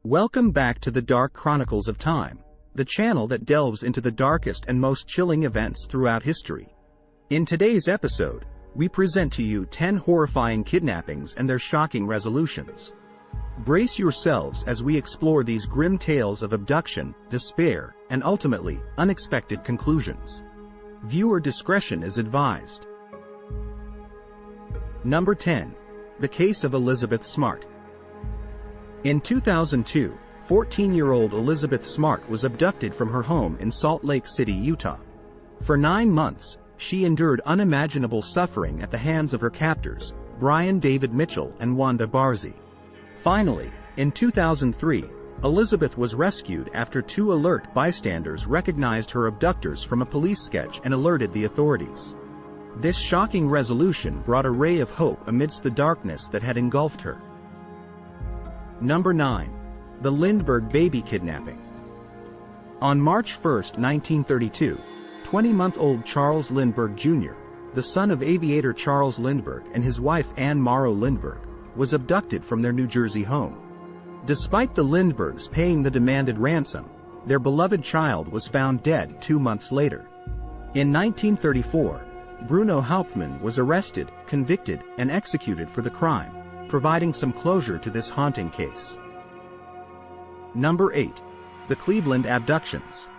Welcome back to the Dark Chronicles of Time, the channel that delves into the darkest and most chilling events throughout history. In today's episode, we present to you 10 horrifying kidnappings and their shocking resolutions. Brace yourselves as we explore these grim tales of abduction, despair, and ultimately, unexpected conclusions. Viewer discretion is advised. Number 10. The Case of Elizabeth Smart. In 2002, 14-year-old Elizabeth Smart was abducted from her home in Salt Lake City, Utah. For 9 months, she endured unimaginable suffering at the hands of her captors, Brian David Mitchell and Wanda Barzee. Finally, in 2003, Elizabeth was rescued after 2 alert bystanders recognized her abductors from a police sketch and alerted the authorities. This shocking resolution brought a ray of hope amidst the darkness that had engulfed her. Number 9. The Lindbergh Baby Kidnapping. On March 1, 1932, 20-month-old Charles Lindbergh Jr., the son of aviator Charles Lindbergh and his wife Anne Morrow Lindbergh, was abducted from their New Jersey home. Despite the Lindberghs paying the demanded ransom, their beloved child was found dead 2 months later. In 1934, Bruno Hauptmann was arrested, convicted, and executed for the crime, providing some closure to this haunting case. Number 8. The Cleveland Abductions.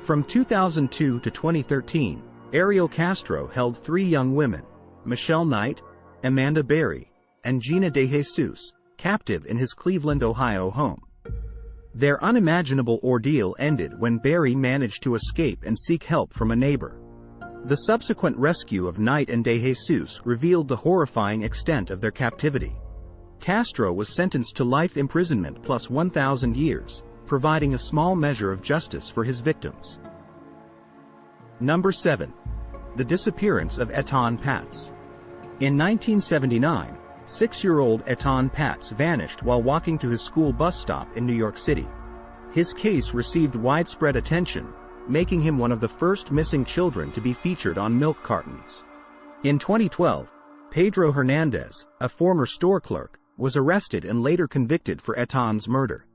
From 2002 to 2013, Ariel Castro held 3 young women, Michelle Knight, Amanda Berry, and Gina De Jesus, captive in his Cleveland, Ohio home. Their unimaginable ordeal ended when Berry managed to escape and seek help from a neighbor. The subsequent rescue of Knight and De Jesus revealed the horrifying extent of their captivity. Castro was sentenced to life imprisonment plus 1,000 years, providing a small measure of justice for his victims. Number 7. The Disappearance of Etan Patz. In 1979, 6-year-old Etan Patz vanished while walking to his school bus stop in New York City. His case received widespread attention, making him one of the first missing children to be featured on milk cartons. In 2012, Pedro Hernandez, a former store clerk, was arrested and later convicted for Etan's murder.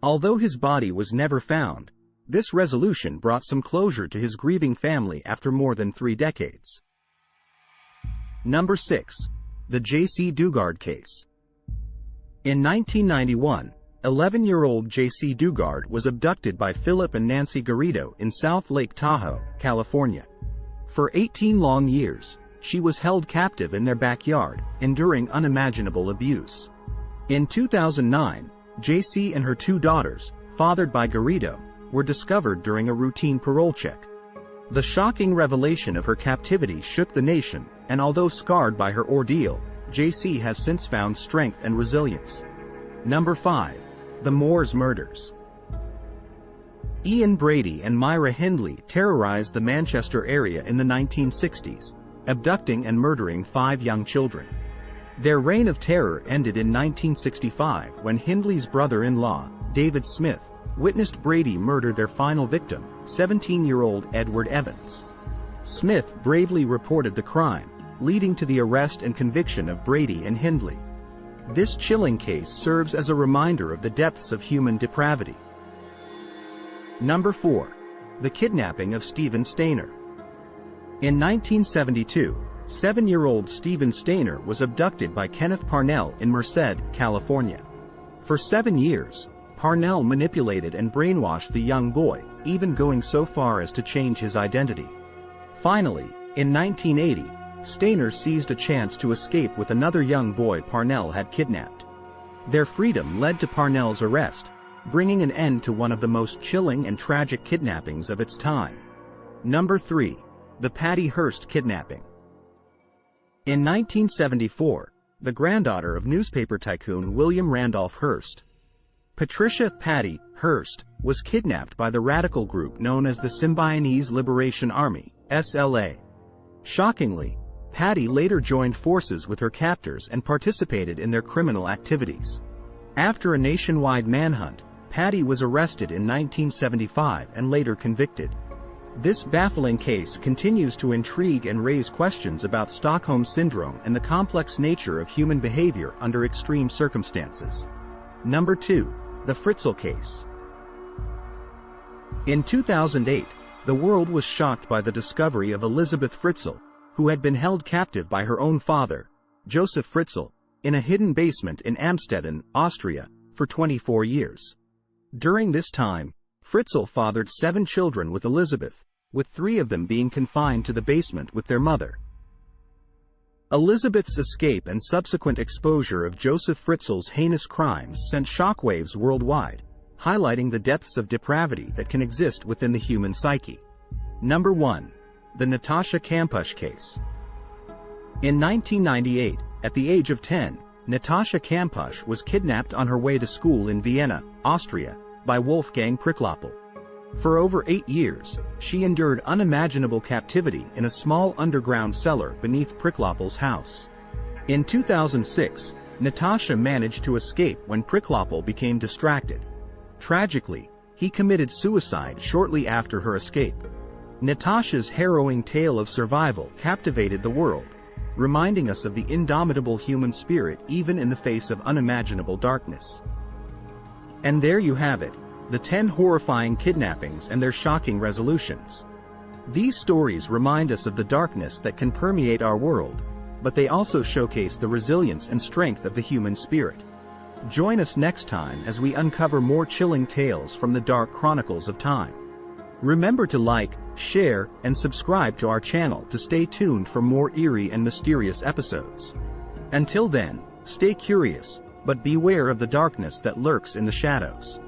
Although his body was never found, this resolution brought some closure to his grieving family after more than 3 decades. Number 6. The J.C. Dugard Case. In 1991, 11-year-old J.C. Dugard was abducted by Philip and Nancy Garrido in South Lake Tahoe, California. For 18 long years, she was held captive in their backyard, enduring unimaginable abuse. In 2009, J.C. and her 2 daughters, fathered by Garrido, were discovered during a routine parole check. The shocking revelation of her captivity shook the nation, and although scarred by her ordeal, J.C. has since found strength and resilience. Number 5. The Moors Murders. Ian Brady and Myra Hindley terrorized the Manchester area in the 1960s, abducting and murdering 5 young children. Their reign of terror ended in 1965 when Hindley's brother-in-law, David Smith, witnessed Brady murder their final victim, 17-year-old Edward Evans. Smith bravely reported the crime, leading to the arrest and conviction of Brady and Hindley. This chilling case serves as a reminder of the depths of human depravity. Number 4. The Kidnapping of Stephen Stainer. In 1972, 7-year-old Stephen Stainer was abducted by Kenneth Parnell in Merced, California. For 7 years, Parnell manipulated and brainwashed the young boy, even going so far as to change his identity. Finally, in 1980, Stainer seized a chance to escape with another young boy Parnell had kidnapped. Their freedom led to Parnell's arrest, bringing an end to one of the most chilling and tragic kidnappings of its time. Number 3. The Patty Hearst Kidnapping. In 1974, the granddaughter of newspaper tycoon William Randolph Hearst, Patricia Patty Hearst, was kidnapped by the radical group known as the Symbionese Liberation Army, SLA. Shockingly, Patty later joined forces with her captors and participated in their criminal activities. After a nationwide manhunt, Patty was arrested in 1975 and later convicted. This baffling case continues to intrigue and raise questions about Stockholm Syndrome and the complex nature of human behavior under extreme circumstances. Number 2. The Fritzl Case. In 2008, the world was shocked by the discovery of Elizabeth Fritzl, who had been held captive by her own father, Joseph Fritzl, in a hidden basement in Amstetten, Austria, for 24 years. During this time, Fritzl fathered 7 children with Elizabeth, with 3 of them being confined to the basement with their mother. Elizabeth's escape and subsequent exposure of Joseph Fritzl's heinous crimes sent shockwaves worldwide, highlighting the depths of depravity that can exist within the human psyche. Number 1. The Natasha Kampusch Case. In 1998, at the age of 10, Natasha Kampusch was kidnapped on her way to school in Vienna, Austria, by Wolfgang Prickloppel. For over 8 years, she endured unimaginable captivity in a small underground cellar beneath Prickloppel's house. In 2006, Natasha managed to escape when Prickloppel became distracted. Tragically, he committed suicide shortly after her escape. Natasha's harrowing tale of survival captivated the world, reminding us of the indomitable human spirit even in the face of unimaginable darkness. And there you have it, the 10 horrifying kidnappings and their shocking resolutions. These stories remind us of the darkness that can permeate our world, but they also showcase the resilience and strength of the human spirit. Join us next time as we uncover more chilling tales from the Dark Chronicles of Time. Remember to like, share, and subscribe to our channel to stay tuned for more eerie and mysterious episodes. Until then, stay curious, but beware of the darkness that lurks in the shadows.